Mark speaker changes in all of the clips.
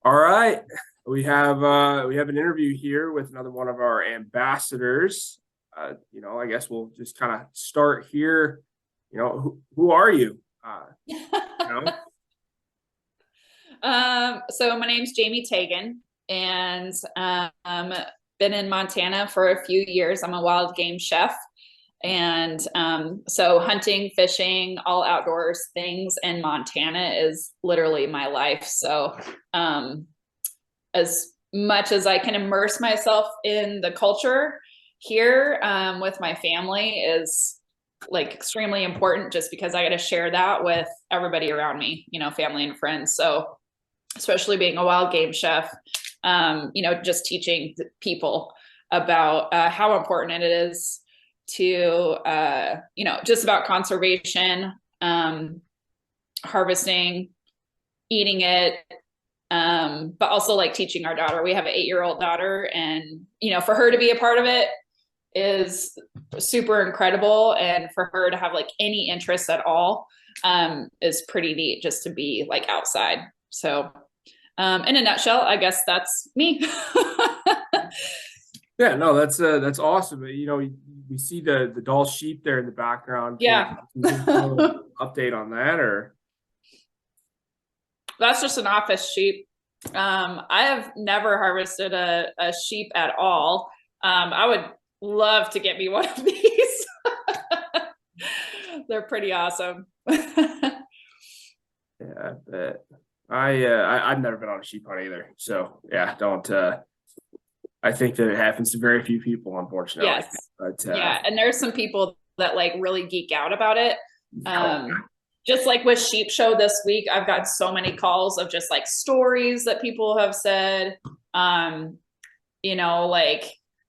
Speaker 1: All right. We have an interview here with another one of our ambassadors. I guess we'll just kind of start here. Who are you? You know,
Speaker 2: So my name's Jaime Teigen, and been in Montana for a few years. I'm a wild game chef, and so hunting, fishing, all outdoors things in Montana is literally my life. So as much as I can immerse myself in the culture here with my family is like extremely important, just because I got to share that with everybody around me, family and friends. So especially being a wild game chef, just teaching people about how important it is to, just about conservation, harvesting, eating it, but also like teaching our daughter. We have an 8-year-old daughter, and for her to be a part of it is super incredible, and for her to have like any interest at all is pretty neat, just to be like outside. So in a nutshell, I guess that's me.
Speaker 1: yeah, no, that's awesome. We see the Dall sheep there in the background. Can
Speaker 2: Yeah.
Speaker 1: you give us a little update on that, or?
Speaker 2: That's just an office sheep. I have never harvested a sheep at all. I would love to get me one of these. They're pretty awesome.
Speaker 1: Yeah, but I've never been on a sheep hunt either. So yeah, don't. I think that it happens to very few people, unfortunately.
Speaker 2: Yes.
Speaker 1: But
Speaker 2: Yeah. And there's some people that like really geek out about it.
Speaker 1: oh,
Speaker 2: Just like with Sheep Show this week, I've got so many calls of just like stories that people have said. Like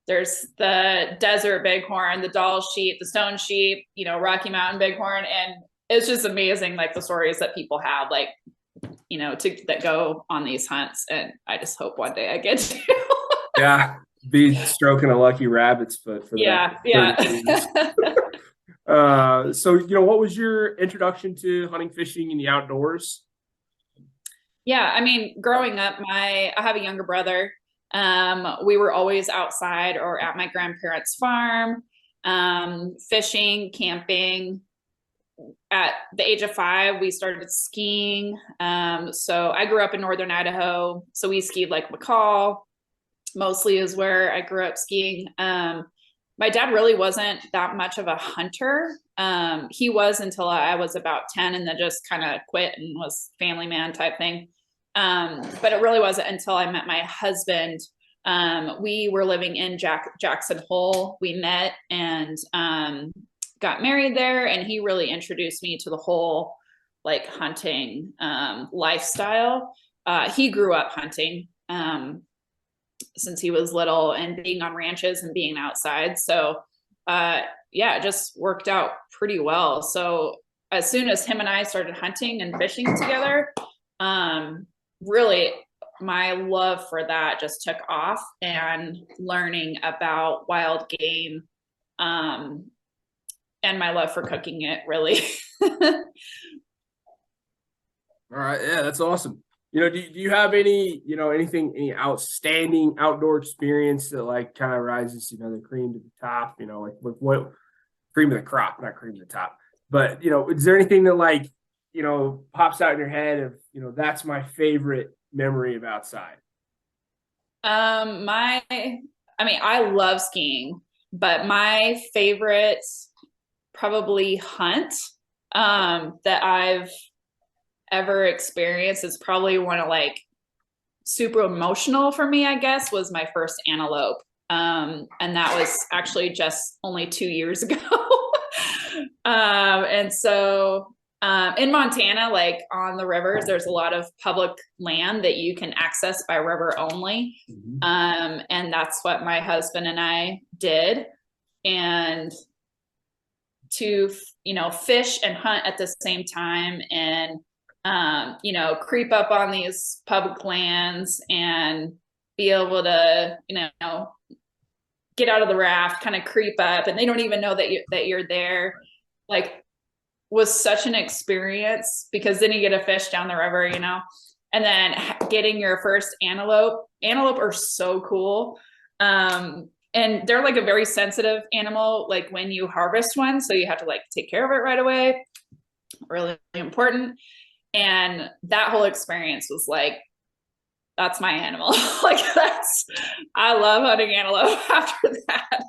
Speaker 2: there's the desert bighorn, the Dall sheep, the stone sheep, Rocky Mountain bighorn. And it's just amazing, like the stories that people have, like, that go on these hunts. And I just hope one day I get to.
Speaker 1: yeah, be stroking a lucky rabbit's foot for the next
Speaker 2: Yeah.
Speaker 1: 30
Speaker 2: Yeah.
Speaker 1: years. So what was your introduction to hunting, fishing, in the outdoors?
Speaker 2: Yeah, I mean, growing up, I have a younger brother. We were always outside or at my grandparents' farm, fishing, camping. At the age of 5, we started skiing. So I grew up in northern Idaho, so we skied like McCall, mostly is where I grew up skiing. My dad really wasn't that much of a hunter. He was until I was about 10, and then just kind of quit and was family man type thing. But it really wasn't until I met my husband. We were living in Jackson Hole. We met and got married there, and he really introduced me to the whole like hunting lifestyle. He grew up hunting since he was little and being on ranches and being outside. So yeah, it just worked out pretty well. So as soon as him and I started hunting and fishing together, really my love for that just took off, and learning about wild game and my love for cooking it really.
Speaker 1: All right, yeah, that's awesome. Do you have any outstanding outdoor experience that like kind of rises, the cream to the top, like what cream of the crop, not cream of the top. But, is there anything that like, pops out in your head of, that's my favorite memory of outside?
Speaker 2: I love skiing, but my favorite probably hunt that I've ever experienced is probably one of like super emotional for me, I guess, was my first antelope. And that was actually just only 2 years ago. And so in Montana, like on the rivers, there's a lot of public land that you can access by river only.
Speaker 1: Mhm.
Speaker 2: And that's what my husband and I did. And to, fish and hunt at the same time, and creep up on these public lands and be able to, get out of the raft, kind of creep up, and they don't even know that you're there. Like, was such an experience, because then you get a fish down the river, and then getting your first antelope. Antelope are so cool. And they're like a very sensitive animal, like when you harvest one. So you have to like take care of it right away. Really important. And that whole experience was like, that's my animal. Like I love hunting antelope after that.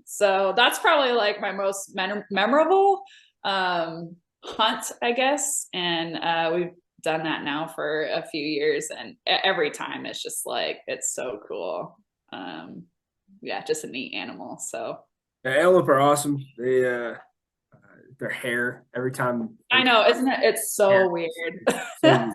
Speaker 2: So that's probably like my most memorable hunt, I guess. And we've done that now for a few years, and every time it's just like, it's so cool. Yeah, just a neat animal. So
Speaker 1: The antelope are awesome. Their hair every time.
Speaker 2: I know, isn't it? It's so weird.
Speaker 1: So weird.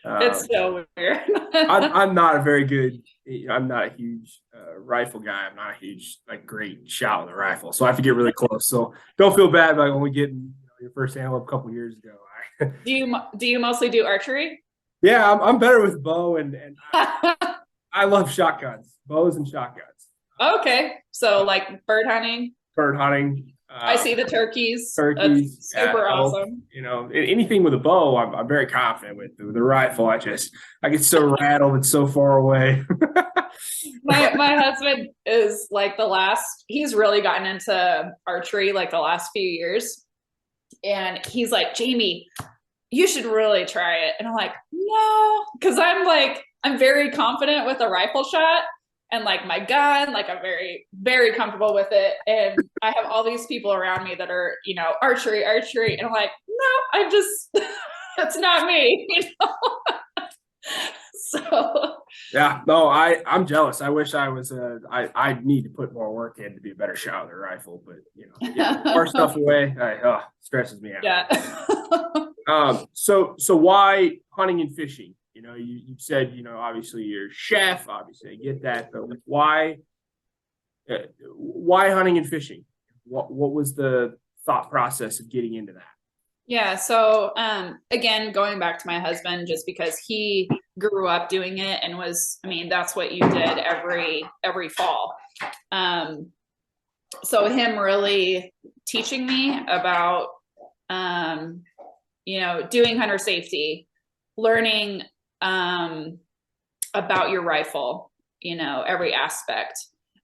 Speaker 2: It's so weird.
Speaker 1: I'm not a very good. I'm not a huge rifle guy. I'm not a huge like great shot with a rifle, so I have to get really close. So don't feel bad like only getting your first antelope a couple years ago.
Speaker 2: Do you mostly do archery?
Speaker 1: Yeah, I'm better with bow and I love shotguns, bows and shotguns.
Speaker 2: Okay, so like bird hunting.
Speaker 1: Bird hunting.
Speaker 2: I see the turkeys.
Speaker 1: Turkeys,
Speaker 2: That's super
Speaker 1: elk,
Speaker 2: awesome.
Speaker 1: Anything with a bow, I'm very confident with. The rifle, I get so rattled. It's so far away.
Speaker 2: My husband is like he's really gotten into archery like the last few years. And he's like, Jamie, you should really try it. And I'm like, no, because I'm very confident with a rifle shot and like my gun, like I'm very, very comfortable with it. And I have all these people around me that are, archery. And I'm like, no, that's not me, So
Speaker 1: yeah, no, I'm jealous. I wish I was I need to put more work in to be a better shot with a rifle, but far stuff away, stresses me out.
Speaker 2: Yeah.
Speaker 1: So why hunting and fishing? You said, obviously you're a chef, obviously I get that, but like why hunting and fishing? What was the thought process of getting into that?
Speaker 2: Yeah. So, again, going back to my husband, just because he grew up doing it and that's what you did every fall. So him really teaching me about, doing hunter safety, learning, about your rifle, every aspect.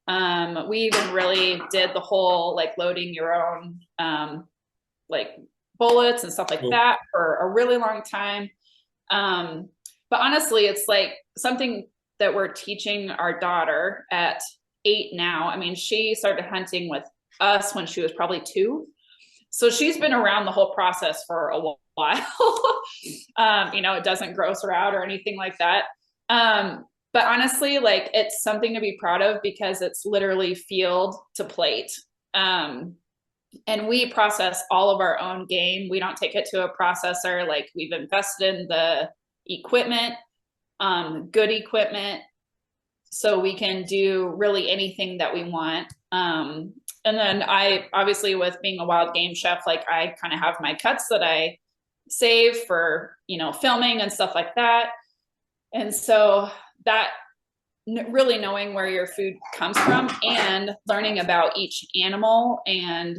Speaker 2: We even really did the whole, like loading your own, like bullets and stuff like that for a really long time. But honestly, it's like something that we're teaching our daughter at 8 now. I mean, she started hunting with us when she was probably 2. So she's been around the whole process for a while. It doesn't gross her out or anything like that. But honestly, like it's something to be proud of because it's literally field to plate. And we process all of our own game. We don't take it to a processor. Like we've invested in the equipment, good equipment, so we can do really anything that we want. And then I obviously, with being a wild game chef, like I kind of have my cuts that I save for, filming and stuff like that. And so that really knowing where your food comes from and learning about each animal and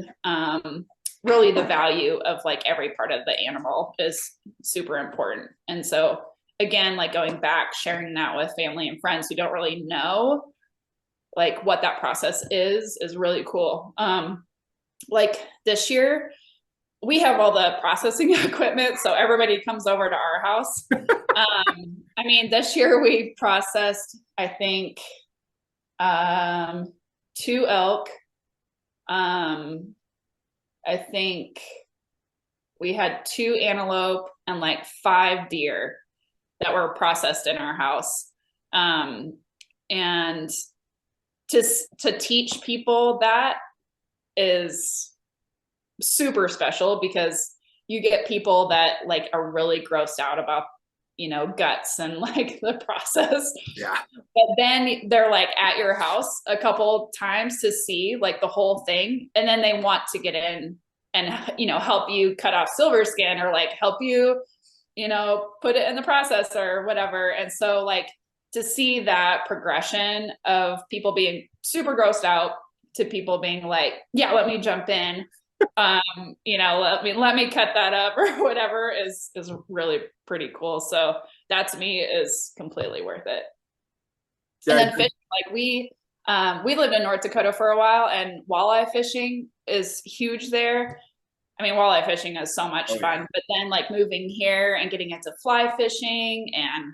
Speaker 2: really the value of like every part of the animal is super important. And so again, like going back, sharing that with family and friends who don't really know like what that process is really cool. Like this year we have all the processing equipment, so everybody comes over to our house. This year we processed, I think, 2 elk. I think we had 2 antelope and like 5 deer that were processed in our house. And to teach people that is super special because you get people that like are really grossed out about guts and like the process.
Speaker 1: Yeah.
Speaker 2: But then they're like at your house a couple times to see like the whole thing, and then they want to get in and help you cut off silver skin or like help you put it in the process or whatever. And so like to see that progression of people being super grossed out to people being like, yeah, let me jump in. Let me cut that up or whatever is really pretty cool. So that to me is completely worth it. And
Speaker 1: Yeah,
Speaker 2: then fishing, like we lived in North Dakota for a while, and walleye fishing is huge there. I mean, walleye fishing is so much
Speaker 1: oh yeah.
Speaker 2: fun, but then like moving here and getting into fly fishing and,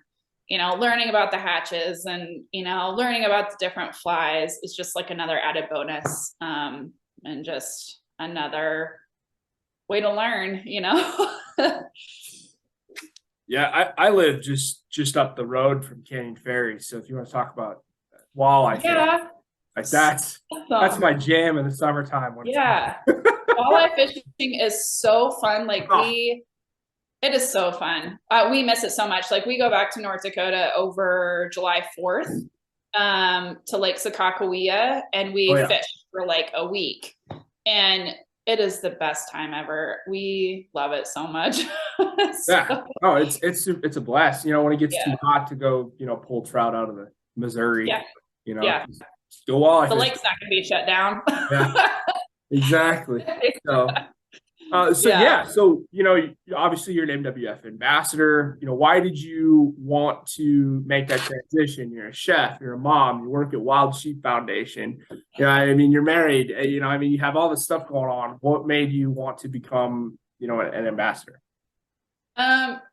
Speaker 2: learning about the hatches and, learning about the different flies is just like another added bonus. And just another way to learn.
Speaker 1: Yeah, I live just up the road from Canyon Ferry. So if you want to talk about walleye fishing,
Speaker 2: Yeah.
Speaker 1: like that's
Speaker 2: Awesome.
Speaker 1: my jam in the summertime when it's
Speaker 2: Yeah. Walleye fishing is so fun.
Speaker 1: oh,
Speaker 2: It is so fun. We miss it so much. Like we go back to North Dakota over July 4th, to Lake Sakakawea, and
Speaker 1: oh
Speaker 2: we
Speaker 1: yeah.
Speaker 2: fish for like a week. And it is the best time ever. We love it so much.
Speaker 1: Yeah.
Speaker 2: So,
Speaker 1: Oh, it's a blast. When it gets too
Speaker 2: yeah.
Speaker 1: hot to go, pull trout out of the Missouri,
Speaker 2: Yeah.
Speaker 1: you know,
Speaker 2: Yeah.
Speaker 1: just go walleye
Speaker 2: The
Speaker 1: fishing.
Speaker 2: lake's not going to be shut down.
Speaker 1: Yeah, exactly. So so
Speaker 2: Yeah.
Speaker 1: yeah, so obviously you're an MWF ambassador. Why did you want to make that transition? You're a chef, you're a mom, you work at Wild Sheep Foundation. I mean, you're married. I mean, you have all this stuff going on. What made you want to become, an ambassador?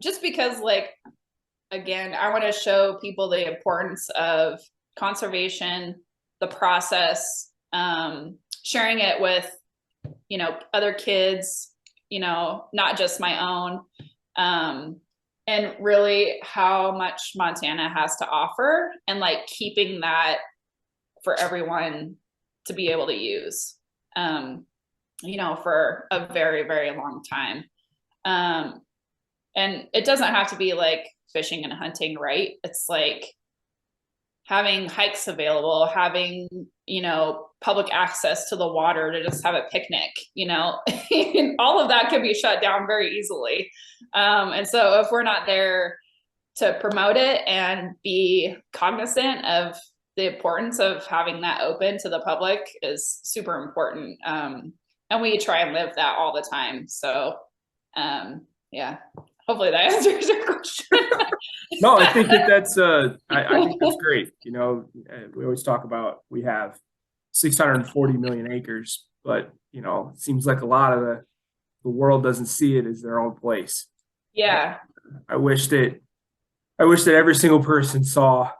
Speaker 2: Just because like again, I want to show people the importance of conservation, the process, sharing it with, other kids, not just my own, and really how much Montana has to offer and like keeping that for everyone to be able to use, for a very, very long time. Um, and it doesn't have to be like fishing and hunting, right? It's like having hikes available, having, public access to the water to just have a picnic, all of that can be shut down very easily. And so if we're not there to promote it and be cognizant of the importance of having that open to the public is super important. And we try and live that all the time. So, yeah, hopefully that answers your question.
Speaker 1: No, I think I think that's great. We always talk about we have 640 million acres, but it seems like a lot of the world doesn't see it as their own place.
Speaker 2: Yeah.
Speaker 1: I wish that every single person saw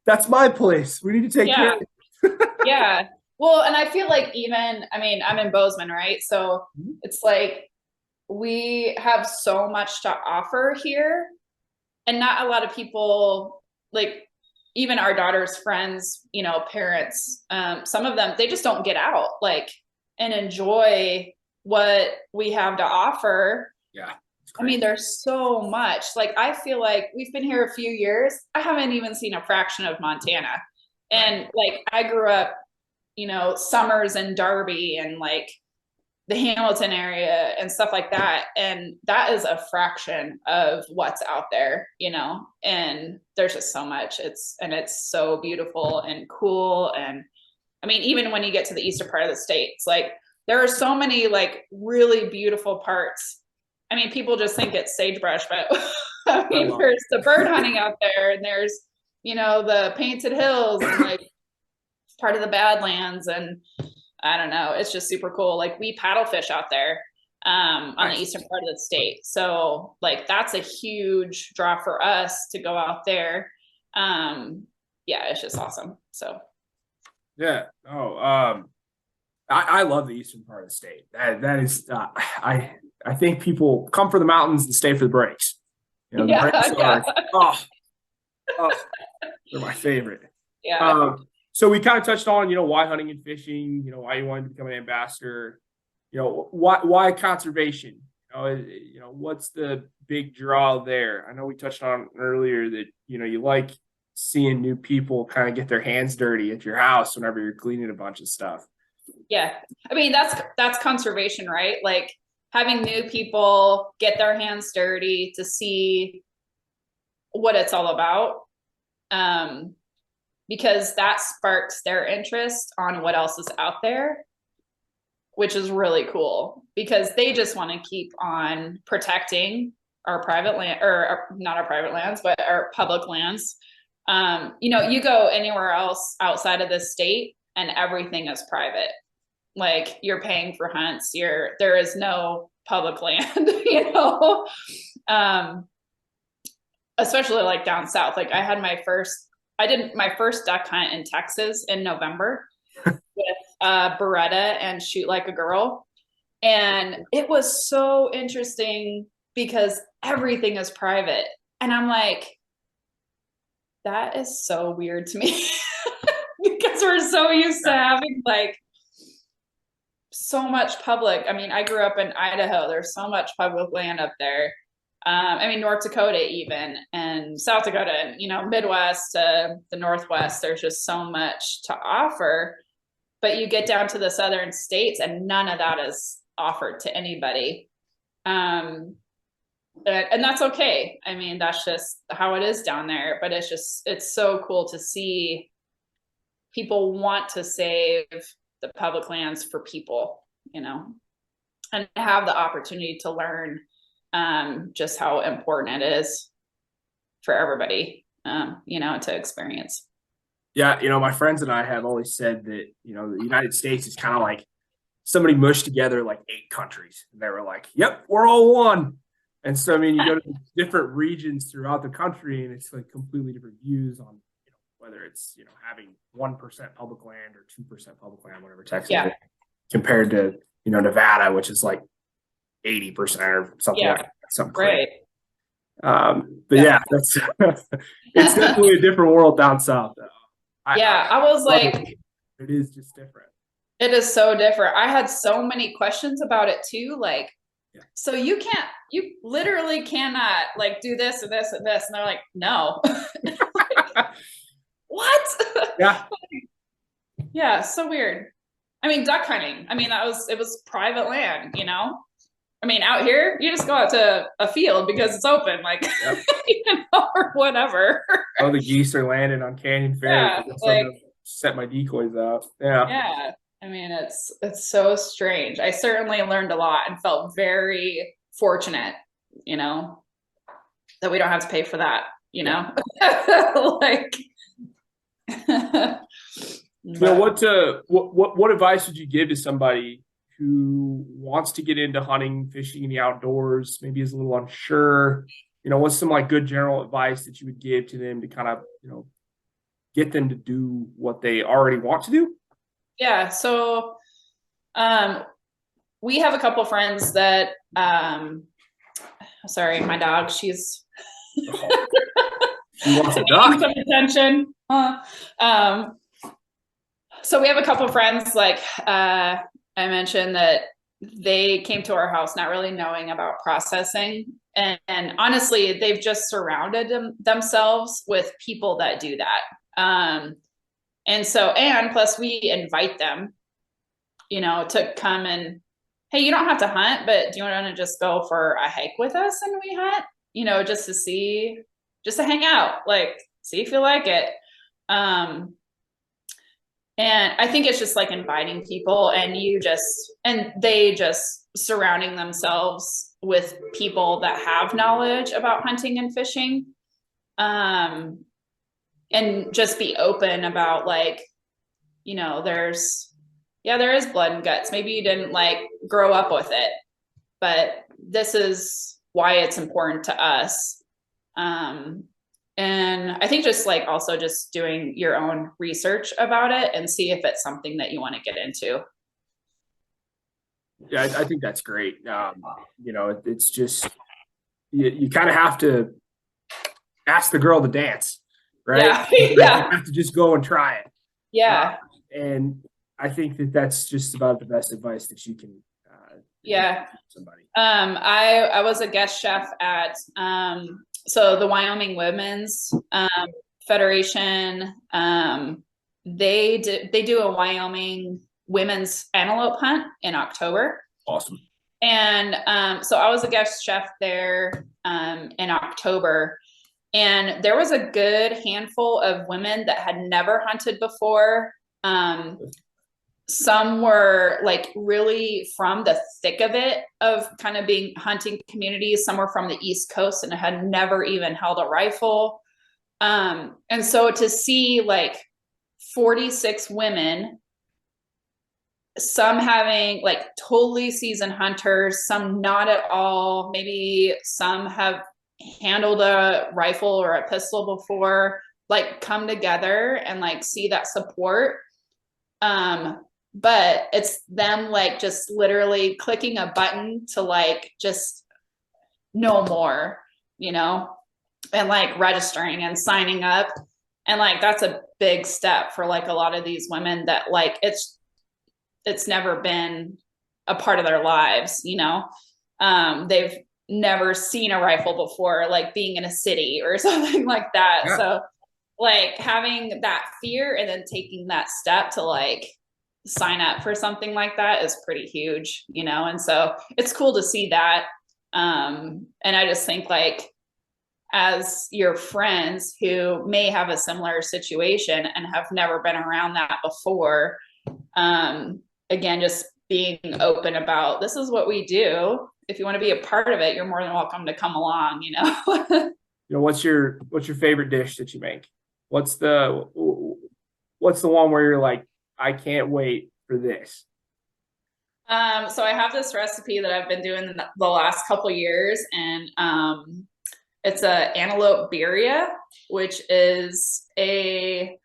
Speaker 1: that's my place. We need to take care
Speaker 2: Yeah.
Speaker 1: of it.
Speaker 2: Yeah. Well, and I feel like even, I mean, I'm in Bozeman, right? So it's like we have so much to offer here, and not a lot of people, like even our daughter's friends, parents, some of them, they just don't get out like and enjoy what we have to offer.
Speaker 1: Yeah.
Speaker 2: I mean, there's so much. Like, I feel like we've been here a few years. I haven't even seen a fraction of Montana.
Speaker 1: Right.
Speaker 2: And like, I grew up, summers in Darby and like the Hamilton area and stuff like that. And that is a fraction of what's out there, and there's just so much. It's so beautiful and cool. And I mean, even when you get to the eastern part of the state, it's like there are so many like really beautiful parts. I mean, people just think it's sagebrush, but I
Speaker 1: I
Speaker 2: mean,
Speaker 1: love
Speaker 2: there's the bird hunting out there, and there's, the painted hills and like part of the Badlands. And I don't know, it's just super cool. Like we paddle fish out there, on the
Speaker 1: nice.
Speaker 2: eastern part of the state. So like that's a huge draw for us to go out there. Yeah, it's just awesome. So
Speaker 1: Yeah. Oh, I love the eastern part of the state. That is I think people come for the mountains and stay for the breaks. The breaks
Speaker 2: yeah, yeah,
Speaker 1: are oh, oh they're my favorite.
Speaker 2: yeah.
Speaker 1: So we kind of touched on, why hunting and fishing, why you wanted to become an ambassador, why conservation, what's the big draw there? I know we touched on earlier that, you like seeing new people kind of get their hands dirty at your house whenever you're cleaning a bunch of stuff.
Speaker 2: Yeah. I mean, that's conservation, right? Like having new people get their hands dirty to see what it's all about. Because that sparks their interest on what else is out there. which is really cool because they just want to keep on protecting our private land, or not our private lands, but our public lands. You know, you go anywhere else outside of the state and everything is private. Like you're paying for hunts, there is no public land, you know. Especially like down south. Like I did my first duck hunt in Texas in November with Beretta and Shoot Like a Girl. And it was so interesting because everything is private. And I'm like, that is so weird to me because we're so used to having like so much public. I mean, I grew up in Idaho. There's so much public land up there. I mean, North Dakota even, and South Dakota, and, you know, Midwest to the Northwest, there's just so much to offer. But you get down to the southern states and none of that is offered to anybody. And that's okay. I mean, that's just how it is down there. But it's so cool to see people want to save the public lands for people, you know, and have the opportunity to learn just how important it is for everybody, you know, to experience.
Speaker 1: Yeah, you know, my friends and I have always said that, you know, the United States is kind of like somebody mushed together like 8 countries. And they were like, yep, we're all one. And so, I mean, you go to different regions throughout the country and it's like completely different views on, you know, whether it's, you know, having 1% public land or 2% public land, whatever Texas is, compared to, you know, Nevada, which is like 80% or something like that. Something crazy. But yeah, that's it's definitely a different world down south.
Speaker 2: I was like,
Speaker 1: it is just different.
Speaker 2: It is so different. I had so many questions about it too. Like, so you literally cannot like do this and this and this. And they're like, no. What?
Speaker 1: Yeah.
Speaker 2: Yeah. So weird. I mean, duck hunting. I mean, it was private land, you know? I mean, out here, you just go out to a field because it's open, like, you know, or whatever.
Speaker 1: Oh, the geese are landing on Canyon Fair.
Speaker 2: Yeah, like,
Speaker 1: set my decoys out. Yeah.
Speaker 2: Yeah. I mean, it's so strange. I certainly learned a lot and felt very fortunate, you know, that we don't have to pay for that, you know? Like,
Speaker 1: you know, what advice would you give to somebody who wants to get into hunting, fishing in the outdoors, maybe is a little unsure? You know, what's some like good general advice that you would give to them to kind of, you know, get them to do what they already want to do?
Speaker 2: Yeah. So, we have a couple friends that, sorry, my dog, she's
Speaker 1: She wants a duck.
Speaker 2: Some attention. So we have a couple friends, like, I mentioned that they came to our house not really knowing about processing. And honestly, they've just surrounded themselves with people that do that. And plus we invite them, you know, to come and, hey, you don't have to hunt, but do you want to just go for a hike with us and we hunt, you know, just to hang out, like, see if you like it. And I think it's just like inviting people and they just surrounding themselves with people that have knowledge about hunting and fishing. And just be open about, like, you know, there is blood and guts. Maybe you didn't like grow up with it, but this is why it's important to us. And I think just like also just doing your own research about it and see if it's something that you want to get into.
Speaker 1: Yeah, I think that's great. You know, it's just, you kind of have to ask the girl to dance, right? You have to just go and try it.
Speaker 2: Yeah.
Speaker 1: And I think that's just about the best advice that you can give somebody.
Speaker 2: I was a guest chef at so the Wyoming Women's Federation. They do a Wyoming women's antelope hunt in October.
Speaker 1: Awesome.
Speaker 2: And so I was a guest chef there in October, and there was a good handful of women that had never hunted before. some were like really from the thick of it, of kind of being hunting communities. Some were from the East Coast and had never even held a rifle. And so to see like 46 women, some having like totally seasoned hunters, some not at all, maybe some have handled a rifle or a pistol before, like come together and like see that support. But it's them like just literally clicking a button to like just know more, you know, and like registering and signing up. And like that's a big step for like a lot of these women that like it's never been a part of their lives, you know. They've never seen a rifle before, like being in a city or something like that.
Speaker 1: Yeah.
Speaker 2: So like having that fear and then taking that step to like sign up for something like that is pretty huge, you know. And so it's cool to see that. And I just think like as your friends who may have a similar situation and have never been around that before, again, just being open about this is what we do. If you want to be a part of it, you're more than welcome to come along, you know.
Speaker 1: You know, what's your favorite dish that you make? What's the one where you're like, I can't wait for this?
Speaker 2: So I have this recipe that I've been doing the last couple years, and it's a antelope birria, which is a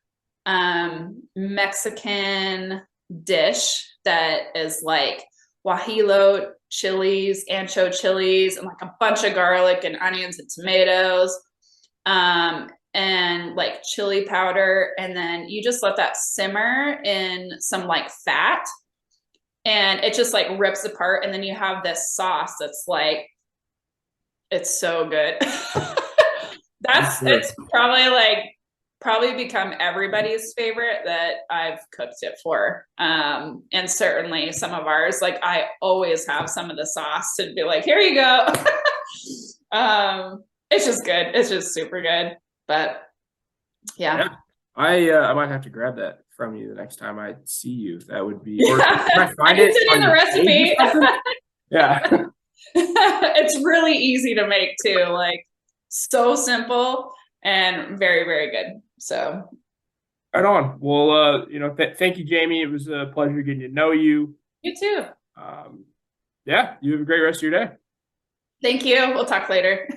Speaker 2: Mexican dish that is like guajillo chilies, ancho chilies, and like a bunch of garlic and onions and tomatoes, and like chili powder. And then you just let that simmer in some like fat, and it just like rips apart. And then you have this sauce that's like, it's so good. It's probably become everybody's favorite that I've cooked it for. And certainly some of ours, like I always have some of the sauce to be like, here you go. It's just good. It's just super good. But yeah.
Speaker 1: I might have to grab that from you the next time I see you. That would be, or
Speaker 2: Yeah.
Speaker 1: can I find
Speaker 2: I can
Speaker 1: it
Speaker 2: send
Speaker 1: on
Speaker 2: you the
Speaker 1: your
Speaker 2: recipe.
Speaker 1: page or something? Yeah.
Speaker 2: It's really easy to make too, like so simple and very, very good. So
Speaker 1: Right on. Well, you know, thank you, Jamie. It was a pleasure getting to know you.
Speaker 2: you too.
Speaker 1: Yeah, you have a great rest of your day.
Speaker 2: Thank you. We'll talk later.